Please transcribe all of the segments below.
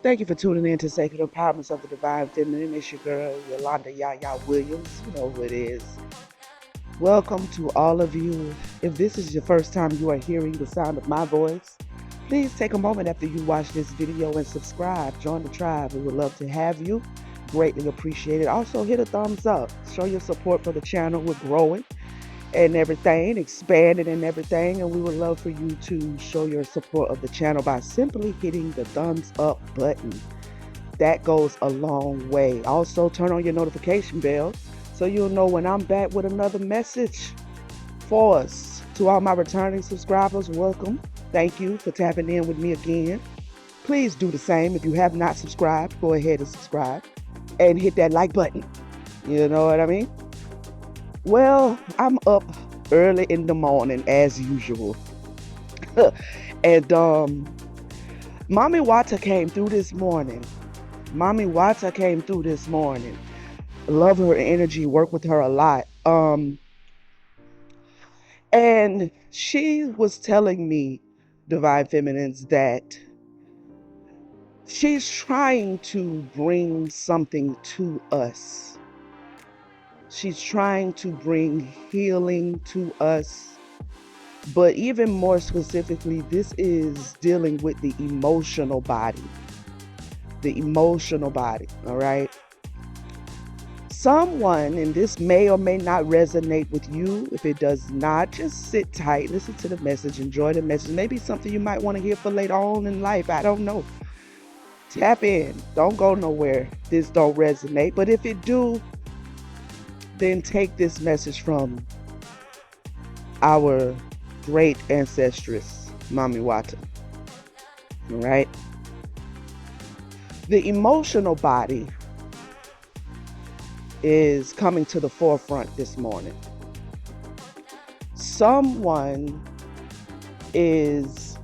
Thank you for tuning in to Sacred Empowerments of the Divine Feminine. It's your girl, Yolanda YaYa Williams. You know who it is. Welcome to all of you. If this is your first time you are hearing the sound of my voice, please take a moment after you watch this video and subscribe. Join the tribe. We would love to have you. Greatly appreciate it. Also, hit a thumbs up. Show your support for the channel. We're growing and everything, expanding and everything, and we would love for you to show your support of the channel by simply hitting the thumbs up button. That goes a long way. Also, turn on your notification bell so you'll know when I'm back with another message for us. To all my returning subscribers, welcome. Thank you for tapping in with me again. Please do the same. If you have not subscribed, go ahead and subscribe and hit that like button. You know what I mean? Well, I'm up early in the morning as usual. And Mami Wata came through this morning. Love her energy, work with her a lot. And she was telling me, Divine Feminines, that she's trying to bring something to us. She's trying to bring healing to us. But even more specifically, this is dealing with the emotional body. The emotional body, all right? Someone, and this may or may not resonate with you. If it does not, just sit tight, listen to the message, enjoy the message. Maybe something you might want to hear for later on in life. I don't know. Tap in. Don't go nowhere. This don't resonate. But if it do, then take this message from our great ancestress, Mami Wata. All right? The emotional body is coming to the forefront this morning. Someone is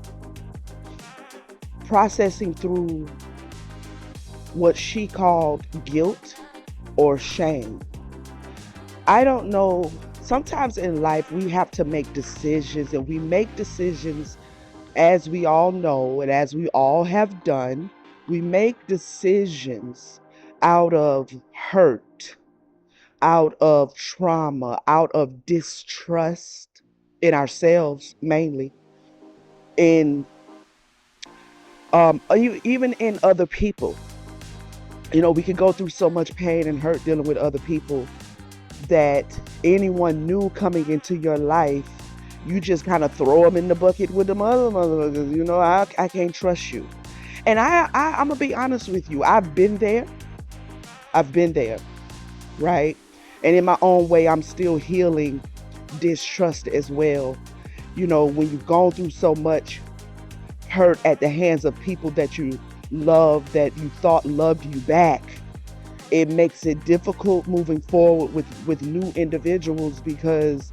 processing through what she called guilt or shame. I don't know. Sometimes in life we have to make decisions, and we make decisions, as we all know and as we all have done. We make decisions out of hurt, out of trauma, out of distrust in ourselves mainly, in even in other people. You know, we can go through so much pain and hurt dealing with other people that anyone new coming into your life, you just kind of throw them in the bucket with them other motherfuckers. You know, I can't trust you. And I'm gonna be honest with you. I've been there, right? And in my own way, I'm still healing distrust as well. You know, when you've gone through so much hurt at the hands of people that you love, that you thought loved you back, it makes it difficult moving forward with new individuals, because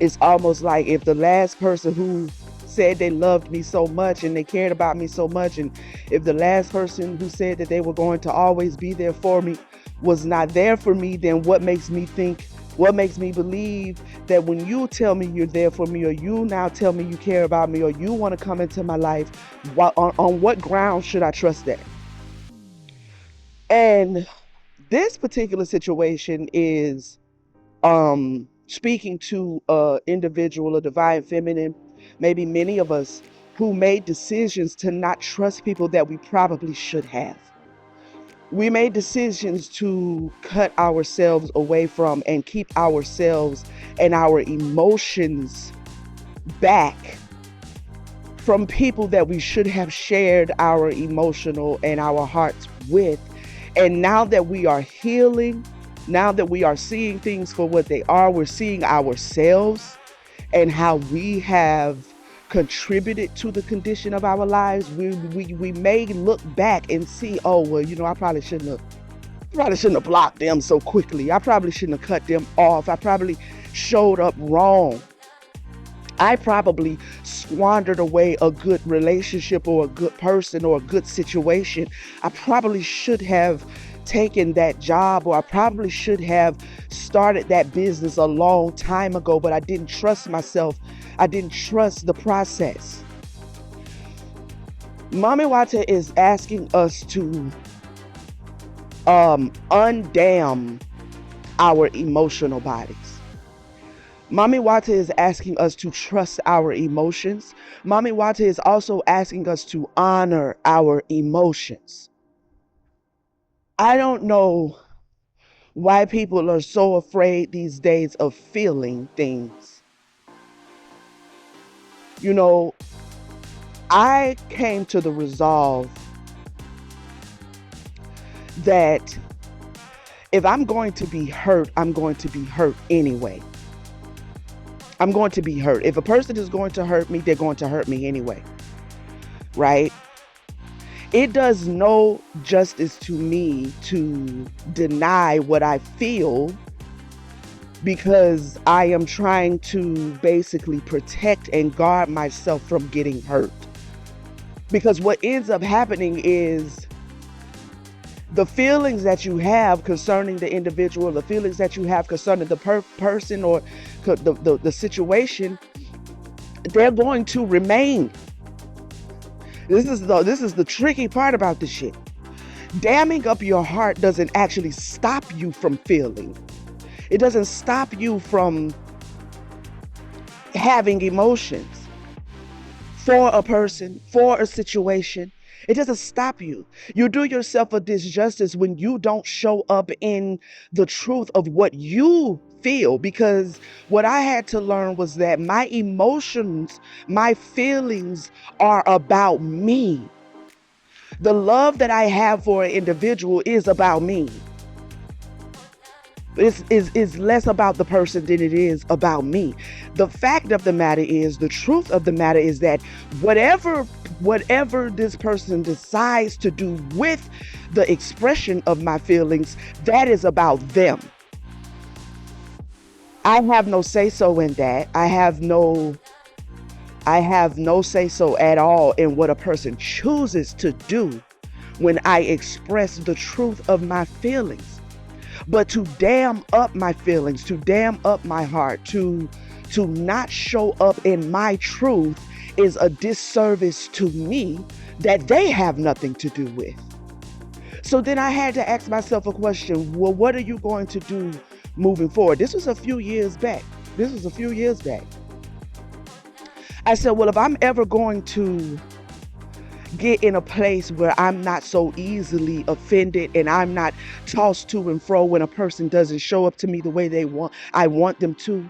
it's almost like if the last person who said they loved me so much and they cared about me so much, and if the last person who said that they were going to always be there for me was not there for me, then what makes me believe that when you tell me you're there for me, or you now tell me you care about me, or you want to come into my life, on what ground should I trust that? And this particular situation is speaking to an individual, a divine feminine, maybe many of us, who made decisions to not trust people that we probably should have. We made decisions to cut ourselves away from and keep ourselves and our emotions back from people that we should have shared our emotional and our hearts with. And now that we are healing, now that we are seeing things for what they are, we're seeing ourselves and how we have contributed to the condition of our lives. We may look back and see, oh, well, you know, I probably shouldn't have blocked them so quickly. I probably shouldn't have cut them off. I probably showed up wrong. I probably squandered away a good relationship or a good person or a good situation. I probably should have taken that job, or I probably should have started that business a long time ago, but I didn't trust myself. I didn't trust the process. Mami Wata is asking us to undam our emotional bodies. Mami Wata is asking us to trust our emotions. Mami Wata is also asking us to honor our emotions. I don't know why people are so afraid these days of feeling things. You know, I came to the resolve that if I'm going to be hurt, I'm going to be hurt anyway. I'm going to be hurt. If a person is going to hurt me, they're going to hurt me anyway, right? It does no justice to me to deny what I feel because I am trying to basically protect and guard myself from getting hurt. Because what ends up happening is the feelings that you have concerning the individual, the feelings that you have concerning the person or the situation, they're going to remain. This is the tricky part about this shit. Damming up your heart doesn't actually stop you from feeling. It doesn't stop you from having emotions for a person, for a situation. It doesn't stop you. You do yourself a disjustice when you don't show up in the truth of what you feel, because what I had to learn was that my emotions, my feelings are about me. The love that I have for an individual is about me. Is less about the person than it is about me. The fact of the matter is, the truth of the matter is that whatever this person decides to do with the expression of my feelings, that is about them. I have no say so in that. I have no say so at all in what a person chooses to do when I express the truth of my feelings. But to dam up my feelings, to dam up my heart, to not show up in my truth is a disservice to me that they have nothing to do with. So then I had to ask myself a question. Well, what are you going to do moving forward? This was a few years back. I said, well, if I'm ever going to get in a place where I'm not so easily offended and I'm not tossed to and fro when a person doesn't show up to me the way I want them to,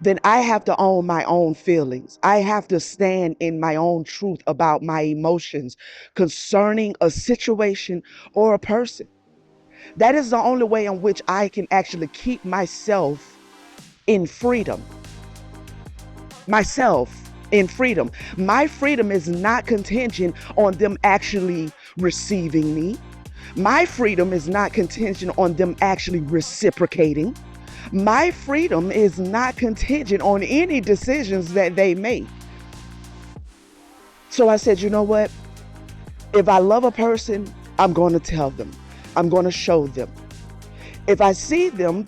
then I have to own my own feelings. I have to stand in my own truth about my emotions concerning a situation or a person. That is the only way in which I can actually keep myself in freedom. Myself in freedom. My freedom is not contingent on them actually receiving me. My freedom is not contingent on them actually reciprocating. My freedom is not contingent on any decisions that they make. So I said, you know what? If I love a person, I'm going to tell them. I'm going to show them. If I see them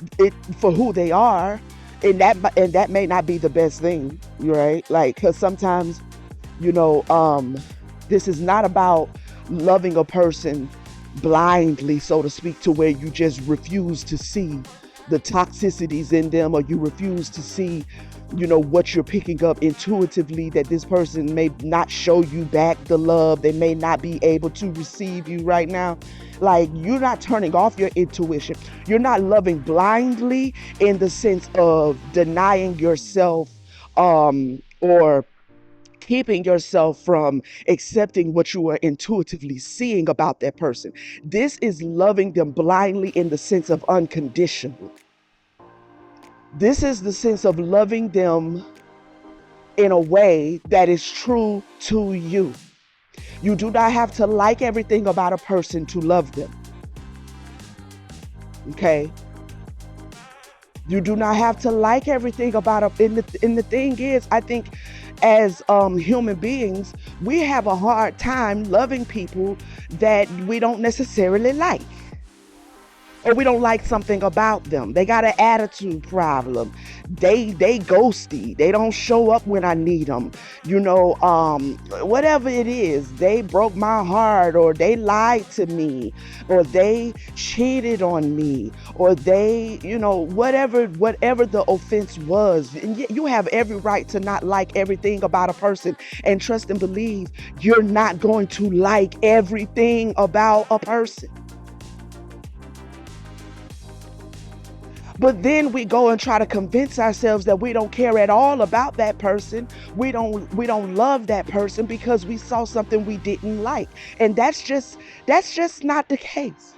for who they are, and that may not be the best thing, right? Like, because sometimes, this is not about loving a person blindly, so to speak, to where you just refuse to see the toxicities in them, or you refuse to see, what you're picking up intuitively, that this person may not show you back the love. They may not be able to receive you right now. Like, you're not turning off your intuition. You're not loving blindly in the sense of denying yourself, or keeping yourself from accepting what you are intuitively seeing about that person. This is loving them blindly in the sense of unconditional. This is the sense of loving them in a way that is true to you. You do not have to like everything about a person to love them. Okay? You do not have to like everything about them. And the thing is, I think as human beings, we have a hard time loving people that we don't necessarily like. or we don't like something about them. They got an attitude problem. They ghosty. They don't show up when I need them. Whatever it is, they broke my heart, or they lied to me, or they cheated on me, or they, whatever the offense was. And you have every right to not like everything about a person, and trust and believe you're not going to like everything about a person. But then we go and try to convince ourselves that we don't care at all about that person. We don't love that person because we saw something we didn't like. And that's just not the case.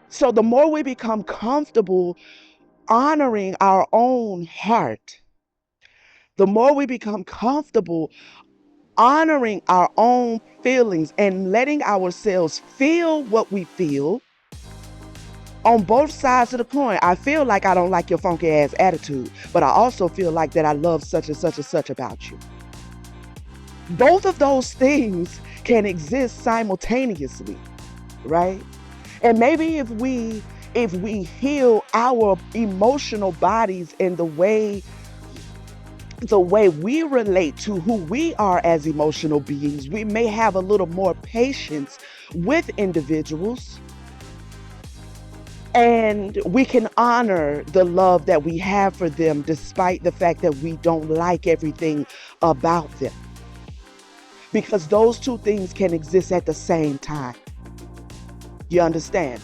So the more we become comfortable honoring our own heart, the more we become comfortable honoring our own feelings and letting ourselves feel what we feel on both sides of the coin. I feel like I don't like your funky ass attitude, but I also feel like that I love such and such and such about you. Both of those things can exist simultaneously, right? And maybe if we heal our emotional bodies in the way we relate to who we are as emotional beings, we may have a little more patience with individuals, and we can honor the love that we have for them despite the fact that we don't like everything about them. Because those two things can exist at the same time. You understand?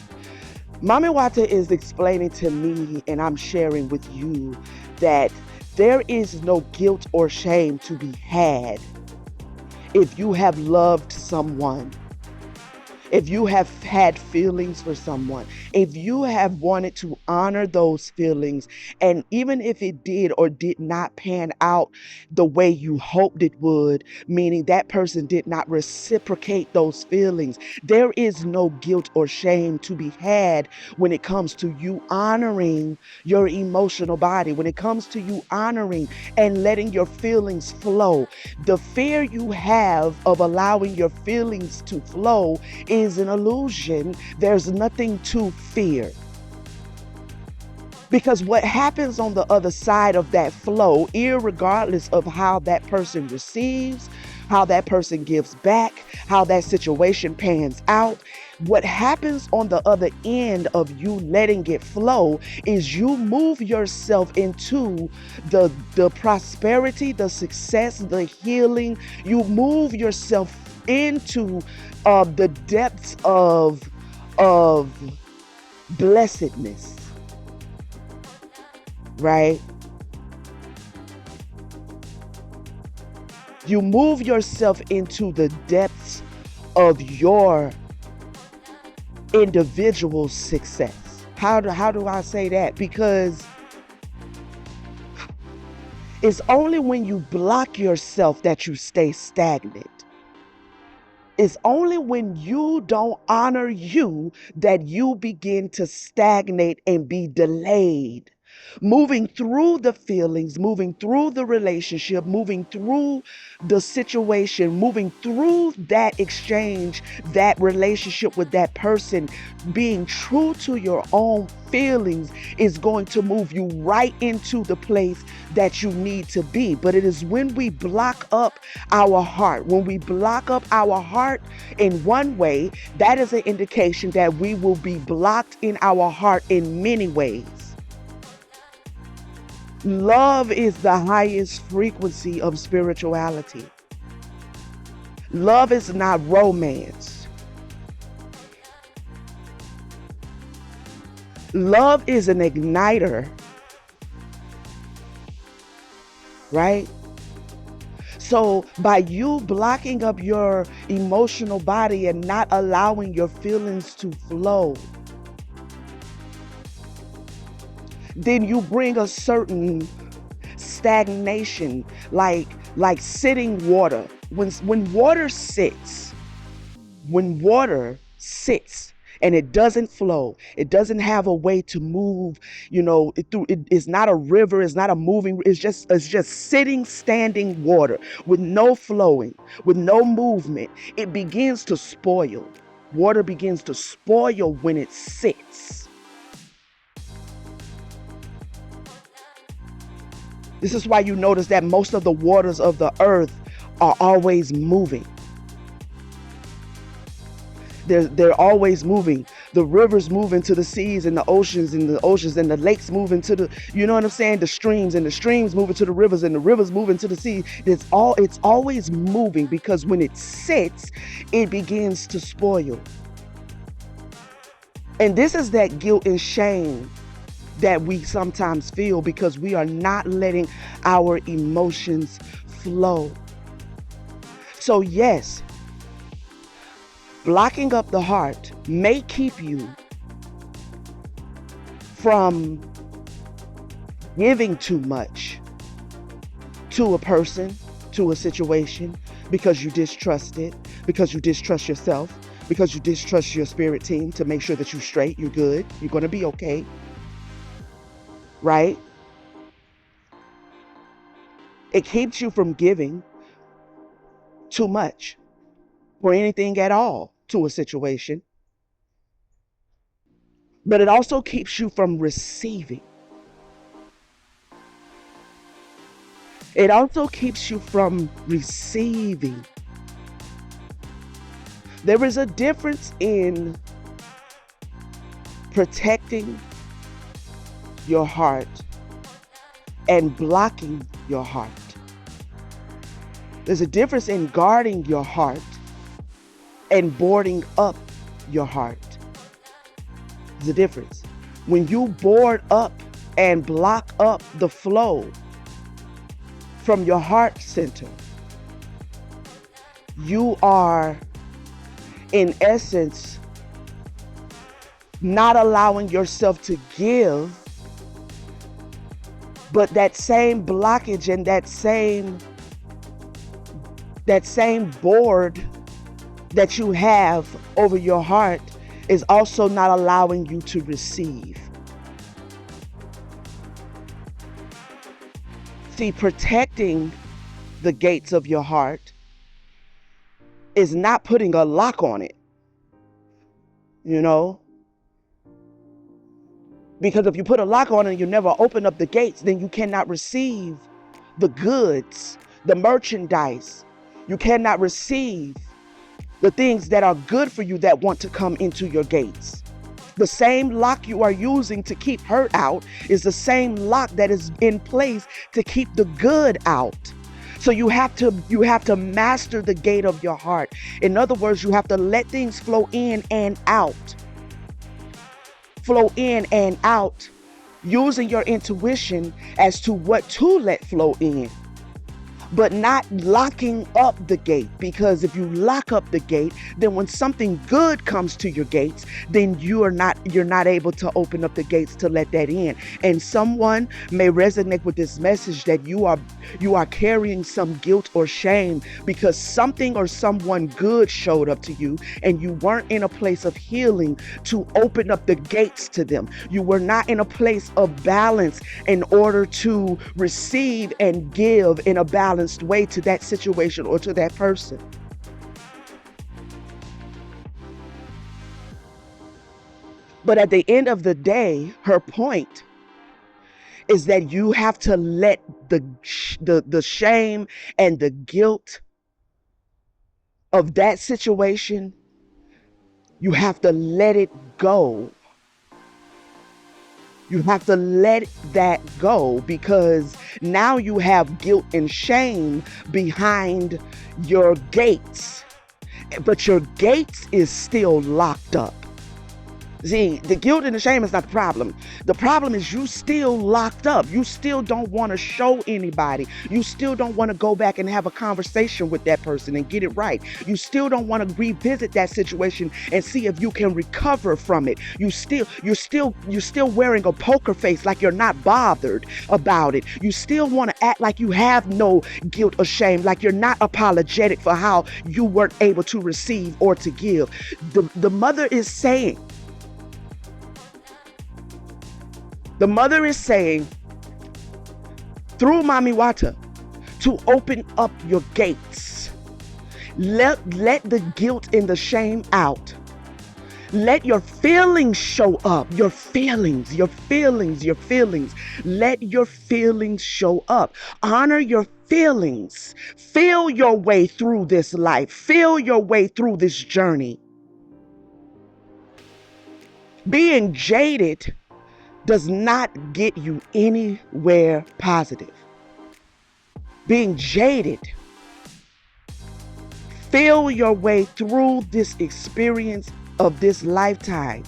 Mami Wata is explaining to me, and I'm sharing with you, that there is no guilt or shame to be had if you have loved someone, if you have had feelings for someone, if you have wanted to honor those feelings, and even if it did or did not pan out the way you hoped it would, meaning that person did not reciprocate those feelings, there is no guilt or shame to be had when it comes to you honoring your emotional body, when it comes to you honoring and letting your feelings flow. The fear you have of allowing your feelings to flow is an illusion. There's nothing to fear. Because what happens on the other side of that flow, irregardless of how that person receives, how that person gives back, how that situation pans out, what happens on the other end of you letting it flow is you move yourself into the prosperity, the success, the healing. You move yourself into the depths of blessedness, right? You move yourself into the depths of your individual success. How do I say that? Because it's only when you block yourself that you stay stagnant. It's only when you don't honor you that you begin to stagnate and be delayed. Moving through the feelings, moving through the relationship, moving through the situation, moving through that exchange, that relationship with that person, being true to your own feelings is going to move you right into the place that you need to be. But it is when we block up our heart, when we block up our heart in one way, that is an indication that we will be blocked in our heart in many ways. Love is the highest frequency of spirituality. Love is not romance. Love is an igniter, right? So by you blocking up your emotional body and not allowing your feelings to flow, then you bring a certain stagnation, like sitting water. When water sits, and it doesn't flow, it doesn't have a way to move, it's not a river, it's not a moving, it's just sitting, standing water with no flowing, with no movement. It begins to spoil. Water begins to spoil when it sits. This is why you notice that most of the waters of the earth are always moving. They're always moving. The rivers move into the seas and the oceans and the lakes move into the, you know what I'm saying? The streams, and the streams move into the rivers and the rivers move into the sea. It's always moving, because when it sits, it begins to spoil. And this is that guilt and shame that we sometimes feel because we are not letting our emotions flow. So yes, blocking up the heart may keep you from giving too much to a person, to a situation, because you distrust it, because you distrust yourself, because you distrust your spirit team to make sure that you're straight, you're good, you're going to be okay, right? It keeps you from giving too much or anything at all to a situation. But it also keeps you from receiving. It also keeps you from receiving. There is a difference in protecting your heart and blocking your heart. There's a difference in guarding your heart and boarding up your heart. There's a difference. When you board up and block up the flow from your heart center, you are, in essence, not allowing yourself to give, but that same blockage and that same board that you have over your heart is also not allowing you to receive. See, protecting the gates of your heart is not putting a lock on it, you know? Because if you put a lock on it and you never open up the gates, then you cannot receive the goods, the merchandise. You cannot receive the things that are good for you that want to come into your gates. The same lock you are using to keep hurt out is the same lock that is in place to keep the good out. So you have to master the gate of your heart. In other words, you have to let things flow in and out. Flow in and out, using your intuition as to what to let flow in, but not locking up the gate. Because if you lock up the gate, then when something good comes to your gates, then you're not able to open up the gates to let that in. And someone may resonate with this message that you are carrying some guilt or shame because something or someone good showed up to you and you weren't in a place of healing to open up the gates to them. You were not in a place of balance in order to receive and give in a balanced way to that situation or to that person. But at the end of the day, her point is that you have to let the shame and the guilt of that situation, you have to let it go. You have to let that go, because now you have guilt and shame behind your gates, but your gates is still locked up. See, the guilt and the shame is not the problem. The problem is you still locked up. You still don't want to show anybody. You still don't want to go back and have a conversation with that person and get it right. You still don't want to revisit that situation and see if you can recover from it. You're still wearing a poker face like you're not bothered about it. You still want to act like you have no guilt or shame, like you're not apologetic for how you weren't able to receive or to give. The mother is saying, through Mami Wata, to open up your gates. Let the guilt and the shame out. Let your feelings show up. Your feelings, your feelings, your feelings. Let your feelings show up. Honor your feelings. Feel your way through this life. Feel your way through this journey. Being jaded does not get you anywhere positive. Being jaded, feel your way through this experience of this lifetime,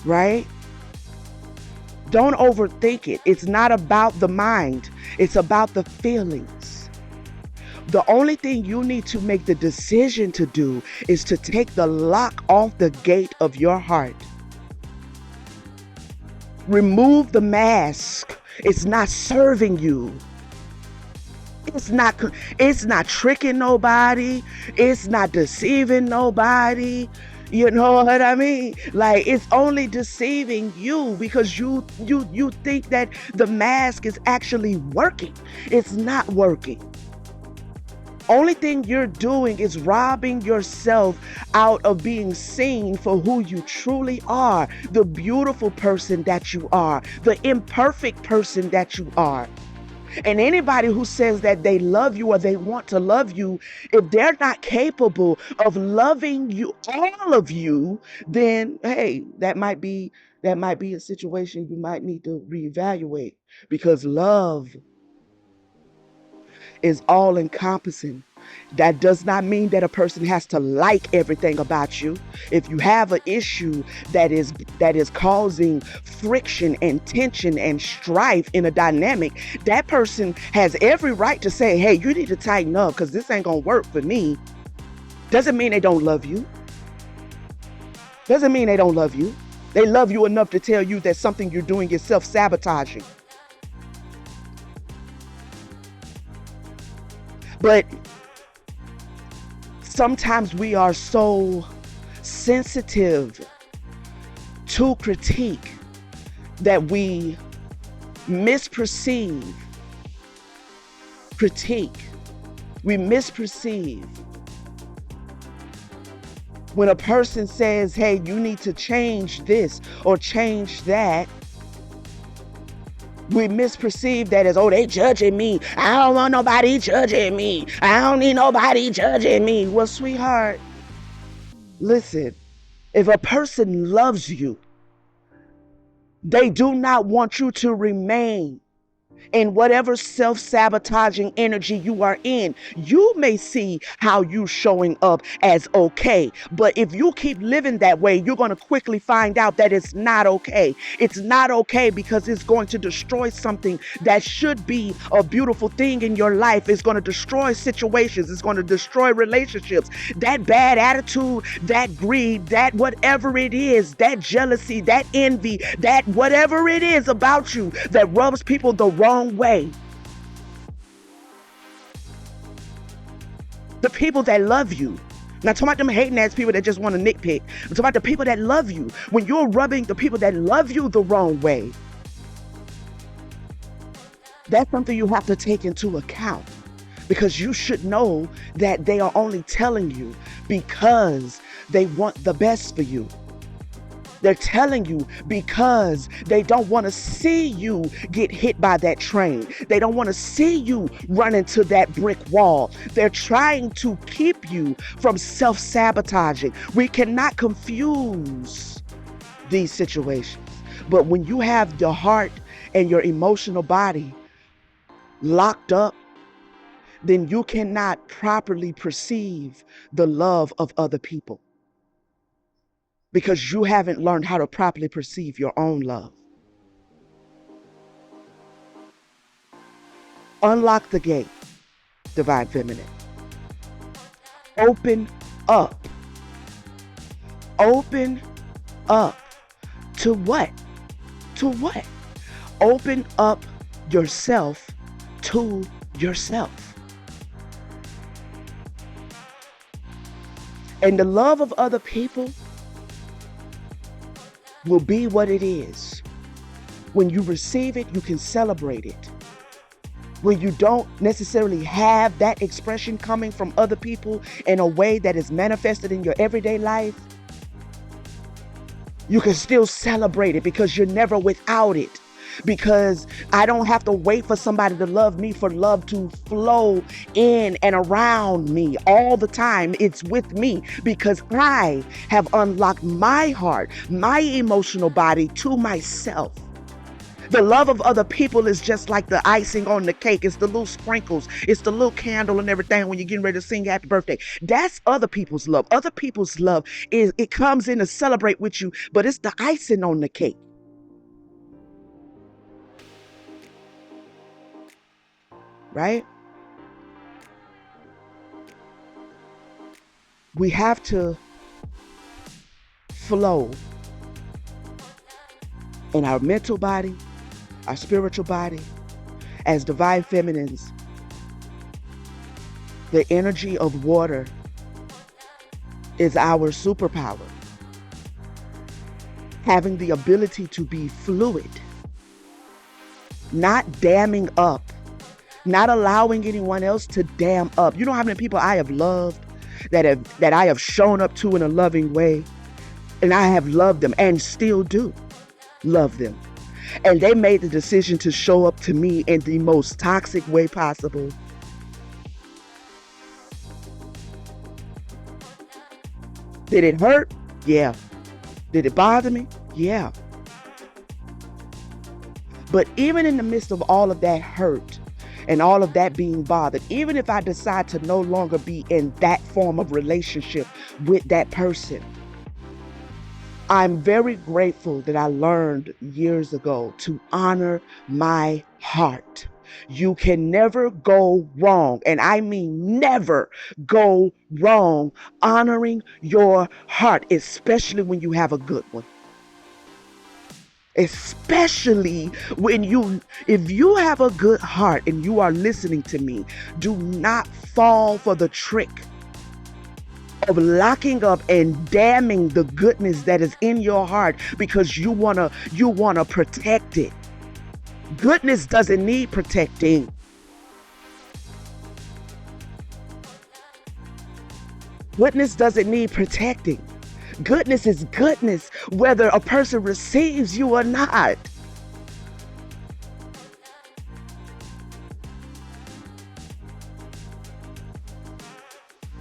right? Don't overthink it. It's not about the mind, it's about the feelings. The only thing you need to make the decision to do is to take the lock off the gate of your heart. Remove the mask. It's not serving you. It's not tricking nobody. It's not deceiving nobody. You know what I mean? Like, it's only deceiving you because you think that the mask is actually working. It's not working. Only thing you're doing is robbing yourself out of being seen for who you truly are, the beautiful person that you are, the imperfect person that you are. And anybody who says that they love you or they want to love you, if they're not capable of loving you, all of you, then hey, that might be a situation you might need to reevaluate, because love is all encompassing. That does not mean that a person has to like everything about you. If you have an issue that is causing friction and tension and strife in a dynamic, that person has every right to say, hey, you need to tighten up because this ain't gonna work for me. Doesn't mean they don't love you. Doesn't mean they don't love you. They love you enough to tell you that something you're doing is self-sabotaging. But sometimes we are so sensitive to critique that we misperceive critique. We misperceive. When a person says, hey, you need to change this or change that, we misperceive that as, oh, they judging me. I don't want nobody judging me. I don't need nobody judging me. Well, sweetheart, listen, if a person loves you, they do not want you to remain in whatever self-sabotaging energy you are in. You may see how you showing up as okay, but if you keep living that way, you're going to quickly find out that it's not okay. It's not okay because it's going to destroy something that should be a beautiful thing in your life. It's going to destroy situations. It's going to destroy relationships. That bad attitude, that greed, that whatever it is, that jealousy, that envy, that whatever it is about you that rubs people the wrong way. The people that love you. Not talking about them hating ass people that just want to nitpick. I'm talking about the people that love you. When you're rubbing the people that love you the wrong way, that's something you have to take into account, because you should know that they are only telling you because they want the best for you. They're telling you because they don't want to see you get hit by that train. They don't want to see you run into that brick wall. They're trying to keep you from self-sabotaging. We cannot confuse these situations. But when you have your heart and your emotional body locked up, then you cannot properly perceive the love of other people, because you haven't learned how to properly perceive your own love. Unlock the gate, Divine Feminine. Open up. Open up. To what? To what? Open up yourself to yourself. And the love of other people will be what it is. When you receive it, you can celebrate it. when you don't necessarily have that expression coming from other people in a way that is manifested in your everyday life, you can still celebrate it because you're never without it. Because I don't have to wait for somebody to love me for love to flow in and around me all the time. It's with me because I have unlocked my heart, my emotional body to myself. The love of other people is just like the icing on the cake. It's the little sprinkles. It's the little candle and everything when you're getting ready to sing happy birthday. That's other people's love. Other people's love is, it comes in to celebrate with you, but it's the icing on the cake. Right? We have to flow in our mental body, our spiritual body, as divine feminines. The energy of water is our superpower. Having the ability to be fluid, not damming up, not allowing anyone else to dam up. You know how many people I have loved that I have shown up to in a loving way, and I have loved them and still do love them. And they made the decision to show up to me in the most toxic way possible. Did it hurt? Yeah. Did it bother me? Yeah. But even in the midst of all of that hurt and all of that being bothered, even if I decide to no longer be in that form of relationship with that person, I'm very grateful that I learned years ago to honor my heart. You can never go wrong, and I mean never go wrong honoring your heart, especially when you have a good one. Especially when if you have a good heart and you are listening to me, do not fall for the trick of locking up and damning the goodness that is in your heart because you wanna protect it. Goodness doesn't need protecting. Goodness doesn't need protecting. Goodness is goodness, whether a person receives you or not.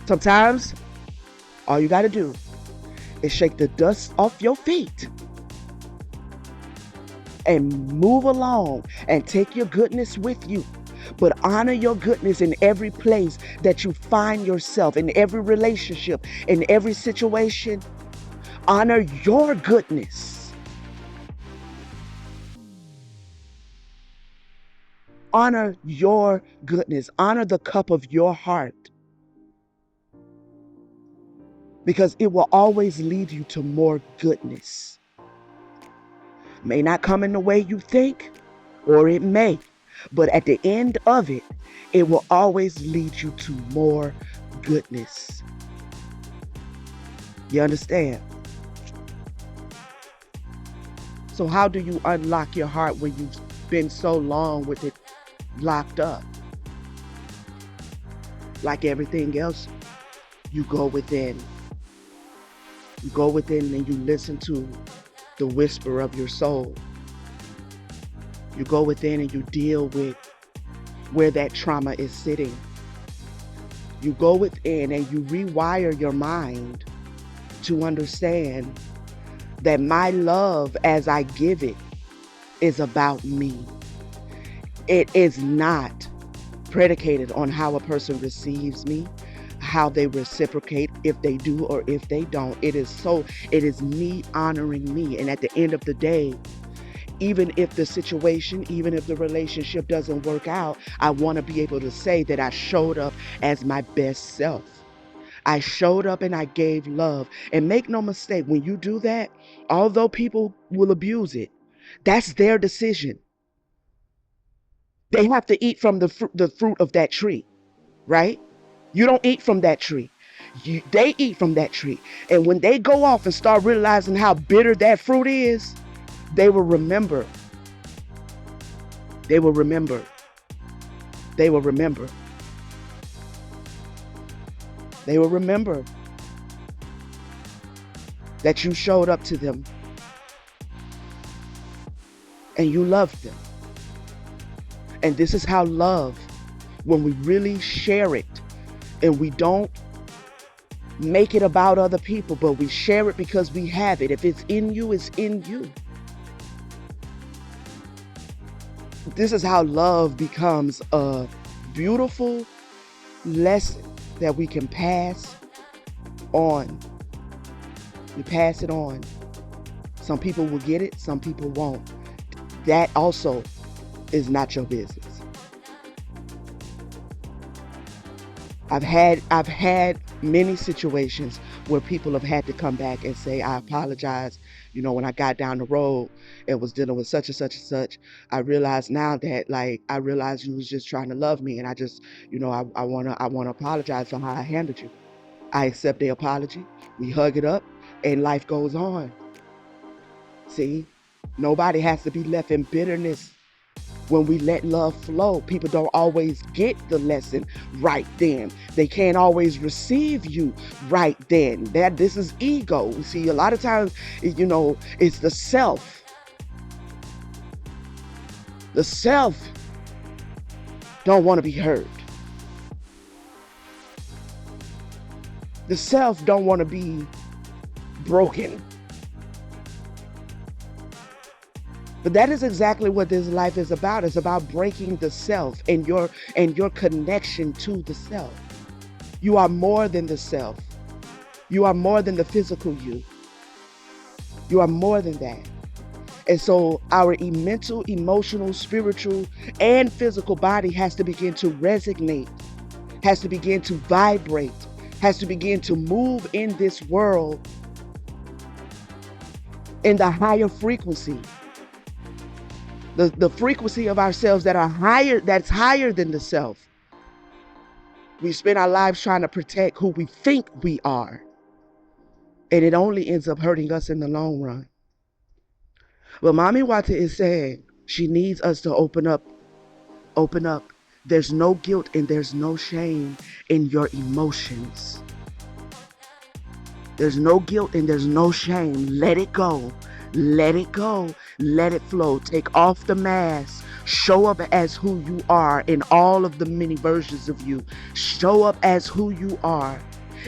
Sometimes all you got to do is shake the dust off your feet and move along and take your goodness with you. But honor your goodness in every place that you find yourself, in every relationship, in every situation. Honor your goodness. Honor your goodness. Honor the cup of your heart. Because it will always lead you to more goodness. May not come in the way you think, or it may, but at the end of it, it will always lead you to more goodness. You understand? So how do you unlock your heart when you've been so long with it locked up? Like everything else, you go within. You go within and you listen to the whisper of your soul. You go within and you deal with where that trauma is sitting. You go within and you rewire your mind to understand that my love as I give it is about me. It is not predicated on how a person receives me, how they reciprocate, if they do or if they don't. It is me honoring me. And at the end of the day, even if the situation, even if the relationship doesn't work out, I want to be able to say that I showed up as my best self. I showed up and I gave love. And make no mistake, when you do that, although people will abuse it, that's their decision. They have to eat from the fruit of that tree, right? You don't eat from that tree. They eat from that tree. And when they go off and start realizing how bitter that fruit is, they will remember. They will remember They will remember. They will remember that you showed up to them and you loved them. And this is how love, when we really share it and we don't make it about other people, but we share it because we have it. If it's in you, it's in you. This is how love becomes a beautiful lesson that we can pass on. We pass it on. Some people will get it, some people won't. That also is not your business. I've had many situations where people have had to come back and say, I apologize. You know, when I got down the road and was dealing with such and such and such, I realized now that, like, I realized you was just trying to love me. And I just, you know, I wanna apologize for how I handled you. I accept the apology. We hug it up and life goes on. See, nobody has to be left in bitterness. When we let love flow, people don't always get the lesson right then. They can't always receive you right then. This is ego. See, a lot of times, you know, it's the self. The self don't want to be heard. The self don't want to be broken. But that is exactly what this life is about. It's about breaking the self and your connection to the self. You are more than the self. You are more than the physical you. You are more than that. And so our mental, emotional, spiritual, and physical body has to begin to resonate, has to begin to vibrate, has to begin to move in this world in the higher frequency. The frequency of ourselves that's higher than the self. We spend our lives trying to protect who we think we are. And it only ends up hurting us in the long run. But Mami Wata is saying she needs us to open up. Open up. There's no guilt and there's no shame in your emotions. There's no guilt and there's no shame. Let it go. Let it go. Let it flow. Take off the mask. Show up as who you are in all of the many versions of you. Show up as who you are.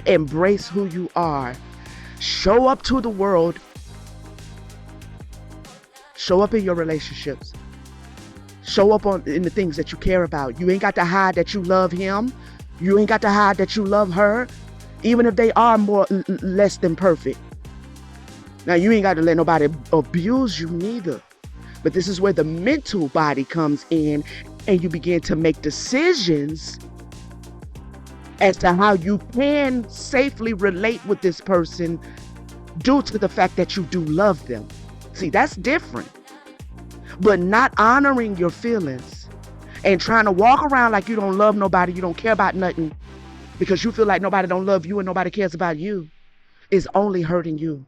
Embrace who you are. Show up to the world. Show up in your relationships. Show up in the things that you care about. You ain't got to hide that you love him. You ain't got to hide that you love her, even if they are less than perfect. Now, you ain't got to let nobody abuse you neither. But this is where the mental body comes in and you begin to make decisions as to how you can safely relate with this person due to the fact that you do love them. See, that's different. But not honoring your feelings and trying to walk around like you don't love nobody, you don't care about nothing because you feel like nobody don't love you and nobody cares about you is only hurting you.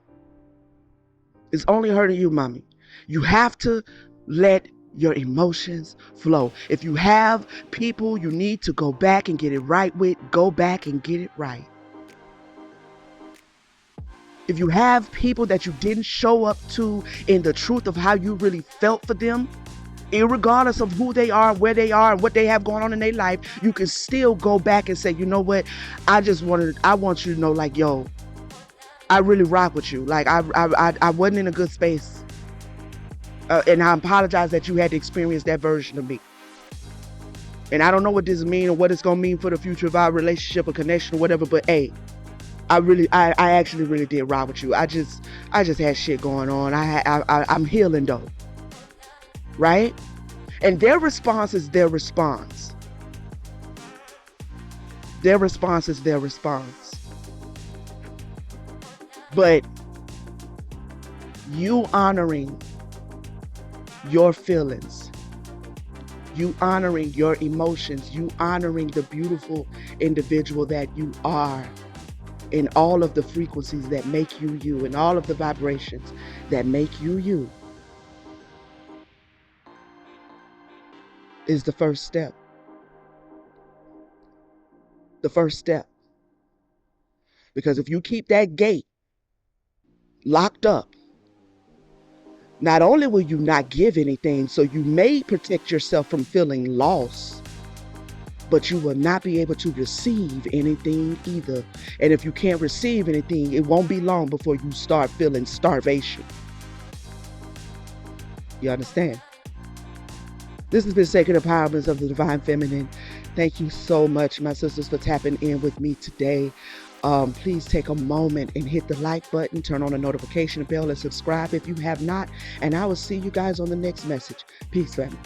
It's only hurting you, mommy. You have to let your emotions flow. If you have people you need to go back and get it right with, go back and get it right. If you have people that you didn't show up to in the truth of how you really felt for them, irregardless of who they are, where they are, and what they have going on in their life, you can still go back and say, you know what? I want you to know, like, yo, I really rock with you. Like, I wasn't in a good space. And I apologize that you had to experience that version of me. And I don't know what this means or what it's going to mean for the future of our relationship or connection or whatever, but hey, I actually really did rock with you. I just had shit going on. I'm healing though. Right? And their response is their response. Their response is their response. But you honoring your feelings, you honoring your emotions, you honoring the beautiful individual that you are in all of the frequencies that make you you, and all of the vibrations that make you you, is the first step. the first step. Because if you keep that gate locked up, not only will you not give anything, so you may protect yourself from feeling lost, but you will not be able to receive anything either. And if you can't receive anything, it won't be long before you start feeling starvation. You understand? This has been Sacred Empowerments of the Divine Feminine. Thank you so much, my sisters, for tapping in with me today. Please take a moment and hit the like button, turn on the notification bell, and subscribe if you have not. And I will see you guys on the next message. Peace, family.